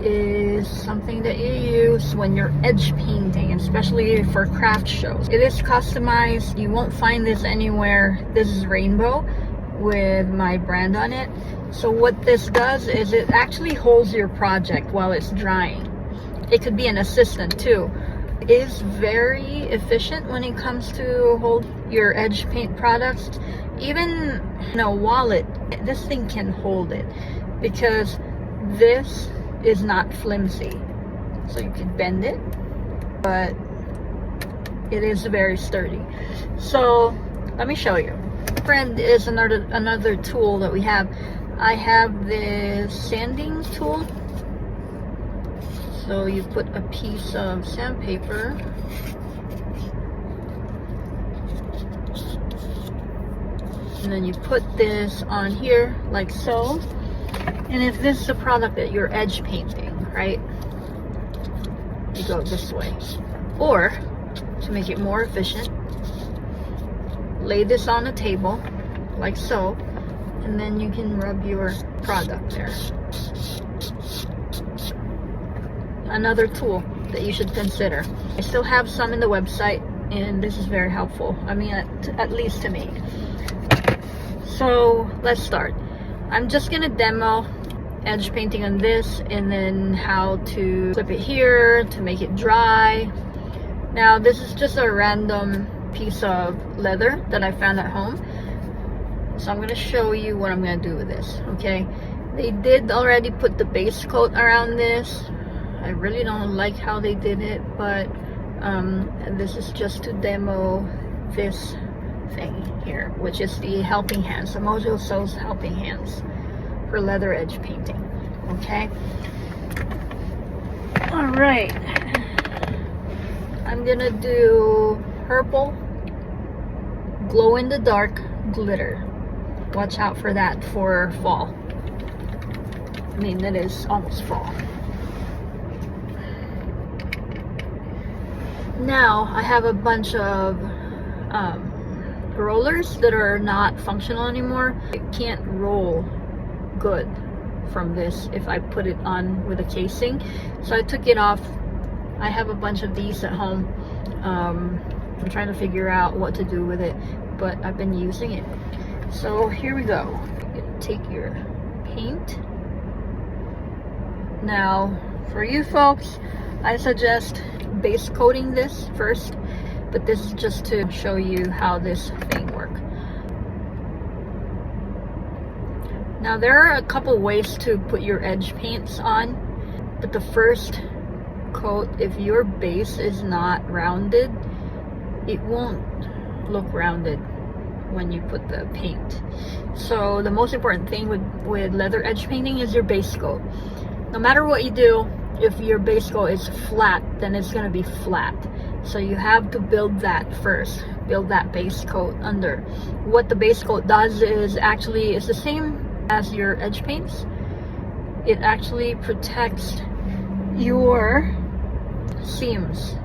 is something that you use when you're edge painting, especially for craft shows. It is customized. You won't find this anywhere. This is rainbow with my brand on it. So what this does is it actually holds your project while it's drying. It could be an assistant too. It is very efficient when it comes to hold your edge paint products. Even in a wallet, this thing can hold it because this is not flimsy. So you can bend it, but it is very sturdy. So let me show you. Friend is another tool that we have. I have this sanding tool. So you put a piece of sandpaper and then you put this on here like so. And if this is a product that you're edge painting, right, you go this way. Or to make it more efficient, lay this on a table like so, and then you can rub your product there. Another tool that you should consider. I still have some in the website, and this is very helpful. I mean, at least to me. So let's start. I'm just gonna demo edge painting on this, and then how to clip it here to make it dry. Now this is just a random piece of leather that I found at home, so I'm gonna show you what I'm gonna do with this. Okay, they did already put the base coat around this. I really don't like how they did it, but this is just to demo this thing here, which is the helping hands, the Mojo Sews helping hands for leather edge painting. Okay, all right, I'm gonna do purple glow in the dark glitter. Watch out for that for fall. I mean, it is almost fall. Now I have a bunch of rollers that are not functional anymore. It can't roll good from this if I put it on with a casing, so I took it off. I have a bunch of these at home. I'm trying to figure out what to do with it, but I've been using it. So here we go. You're gonna take your paint. Now for you folks, I suggest base coating this first, but this is just to show you how this thing works. Now there are a couple ways to put your edge paints on, but the first coat, if your base is not rounded, it won't look rounded when you put the paint. So the most important thing with leather edge painting is your base coat. No matter what you do, if your base coat is flat, then it's going to be flat. So you have to build that first. Build that base coat under. What the base coat does is actually it's the same as your edge paints. It actually protects your seams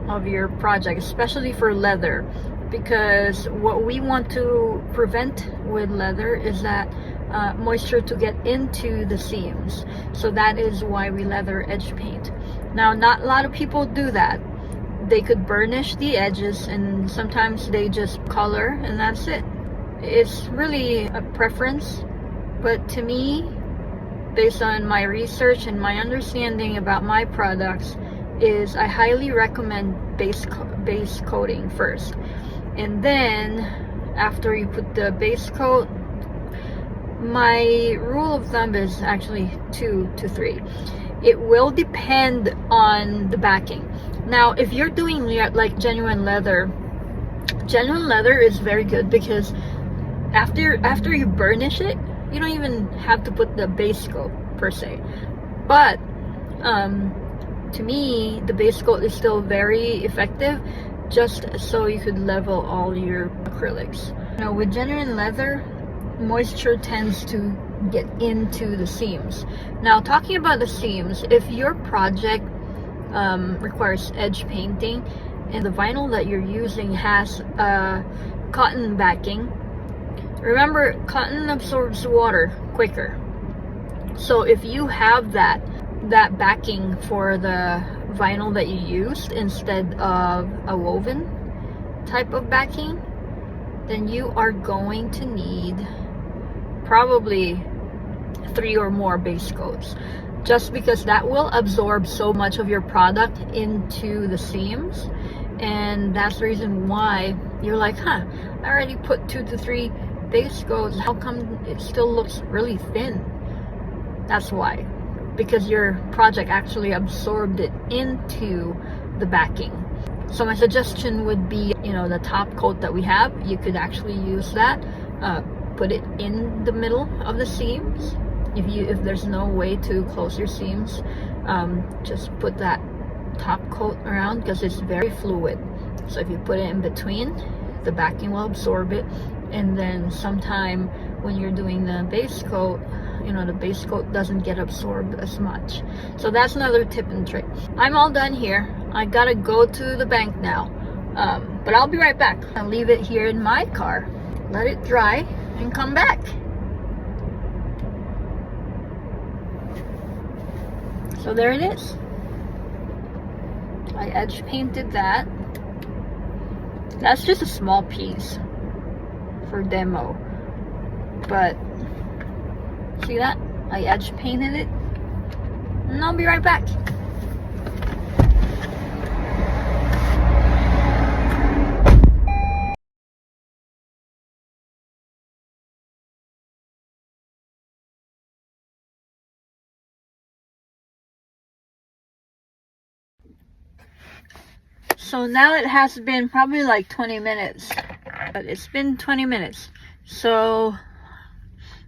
of your project, especially for leather, because what we want to prevent with leather is that moisture to get into the seams. So that is why we leather edge paint. Now not a lot of people do that. They could burnish the edges, and sometimes they just color and that's it. It's really a preference, but to me, based on my research and my understanding about my products, is I highly recommend base coating first, and then after you put the base coat, my rule of thumb is actually 2 to 3. It will depend on the backing. Now if you're doing like genuine leather is very good, because after you burnish it, you don't even have to put the base coat per se. But to me, the base coat is still very effective, just so you could level all your acrylics. You know, with genuine leather, moisture tends to get into the seams. Now talking about the seams, if your project requires edge painting and the vinyl that you're using has cotton backing, remember cotton absorbs water quicker. So if you have that, that backing for the vinyl that you used instead of a woven type of backing, then you are going to need probably 3 or more base coats, just because that will absorb so much of your product into the seams. And that's the reason why you're like, I already put 2 to 3 base coats, how come it still looks really thin? That's why, because your project actually absorbed it into the backing. So my suggestion would be, the top coat that we have, you could actually use that, put it in the middle of the seams. If there's no way to close your seams, just put that top coat around, because it's very fluid. So if you put it in between, the backing will absorb it, and then sometime when you're doing the base coat, the base coat doesn't get absorbed as much. So that's another tip and trick. I'm all done here. I gotta go to the bank now, but I'll be right back. I'll leave it here in my car, let it dry, and come back. So there it is. I edge painted that. That's just a small piece for demo, but see that? I edge painted it, and I'll be right back. So now it has been probably like 20 minutes, but it's been 20 minutes. So,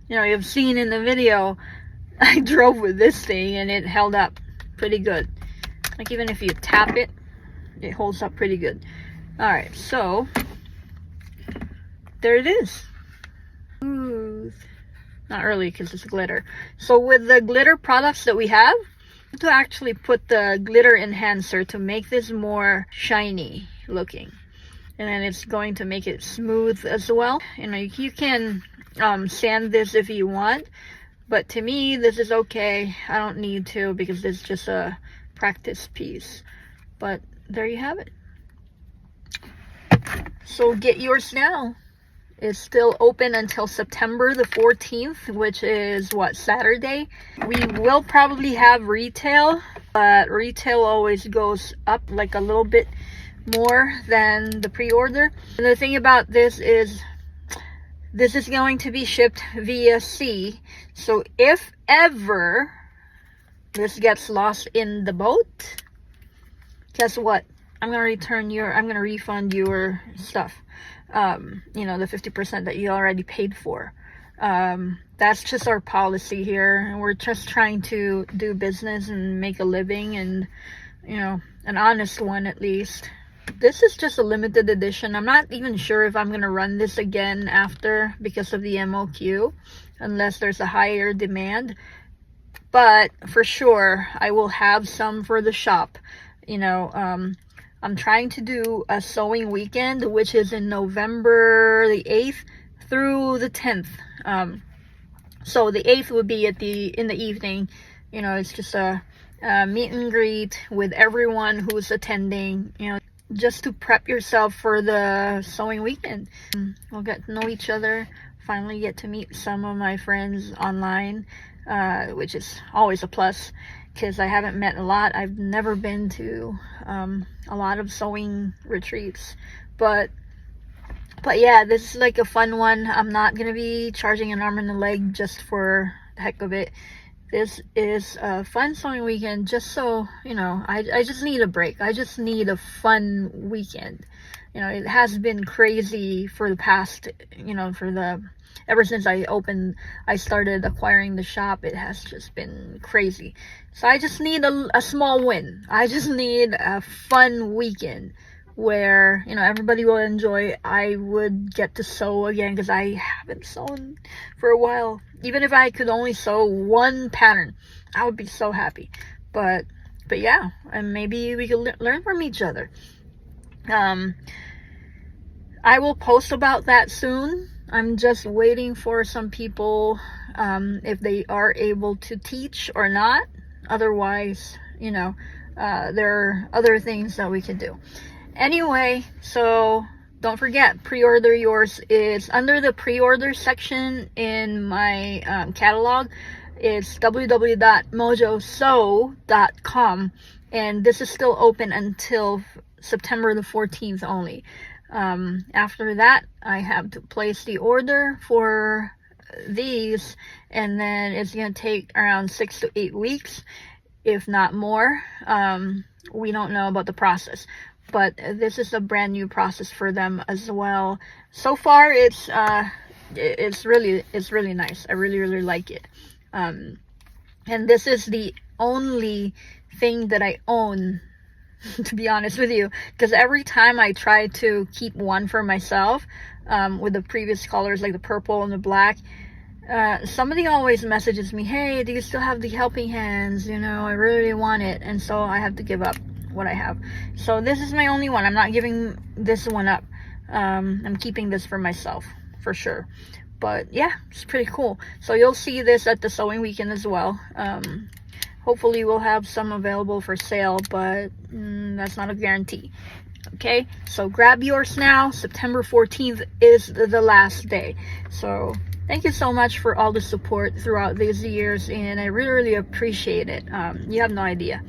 you've seen in the video, I drove with this thing and it held up pretty good. Like even if you tap it, it holds up pretty good. Alright, so there it is. Smooth. Not really because it's glitter. So with the glitter products that we have, to actually put the glitter enhancer to make this more shiny looking, and then it's going to make it smooth as well. You can sand this if you want, but to me this is okay. I don't need to, because it's just a practice piece. But there you have it. So get yours now. Is still open until September the 14th, which is Saturday. We will probably have retail, but retail always goes up like a little bit more than the pre-order. And the thing about this is going to be shipped via sea. So if ever this gets lost in the boat, guess what? I'm gonna refund your stuff. The 50% that you already paid for. That's just our policy here, and we're just trying to do business and make a living, and an honest one at least. This is just a limited edition. I'm not even sure if I'm gonna run this again after, because of the MOQ, unless there's a higher demand. But for sure I will have some for the shop. I'm trying to do a sewing weekend, which is in November the 8th through the 10th. So the 8th would be in the evening. It's just a meet and greet with everyone who's attending, just to prep yourself for the sewing weekend. We'll get to know each other, finally get to meet some of my friends online, which is always a plus, because I haven't met a lot. I've never been to a lot of sewing retreats, but yeah, this is like a fun one. I'm not gonna be charging an arm and a leg just for the heck of it. This is a fun sewing weekend, just so I just need a break. I just need a fun weekend. It has been crazy for the past, ever since I started acquiring the shop. It has just been crazy. So I just need a small win. I just need a fun weekend where, everybody will enjoy. I would get to sew again, because I haven't sewn for a while. Even if I could only sew one pattern, I would be so happy. But yeah, and maybe we could learn from each other. I will post about that soon. I'm just waiting for some people, if they are able to teach or not. otherwise, you know, there are other things that we can do. Anyway, so don't forget, pre-order yours. Is under the pre-order section in my catalog. It's www.mojosew.com, and this is still open until September the 14th only. After that, I have to place the order for these, and then it's going to take around 6 to 8 weeks, if not more. We don't know about the process, but this is a brand new process for them as well. So far, it's really nice. I really like it. And this is the only thing that I own, to be honest with you, because every time I try to keep one for myself, with the previous colors like the purple and the black, somebody always messages me, hey, do you still have the helping hands? You know, I really want it. And so I have to give up what I have. So this is my only one. I'm not giving this one up. I'm keeping this for myself for sure. But yeah, it's pretty cool. So you'll see this at the sewing weekend as well. Hopefully we'll have some available for sale, but that's not a guarantee. Okay, so grab yours now. September 14th is the last day. So thank you so much for all the support throughout these years, and I really appreciate it. You have no idea.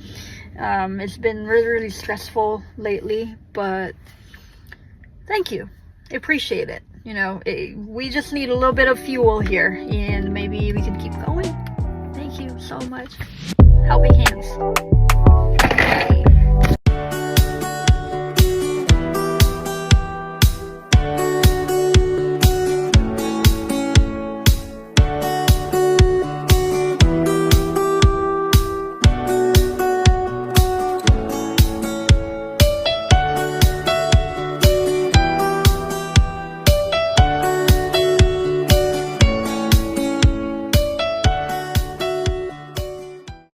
It's been really stressful lately, but thank you. I appreciate it. You know, we just need a little bit of fuel here, and maybe we can keep going. Thank you so much. Helping hands.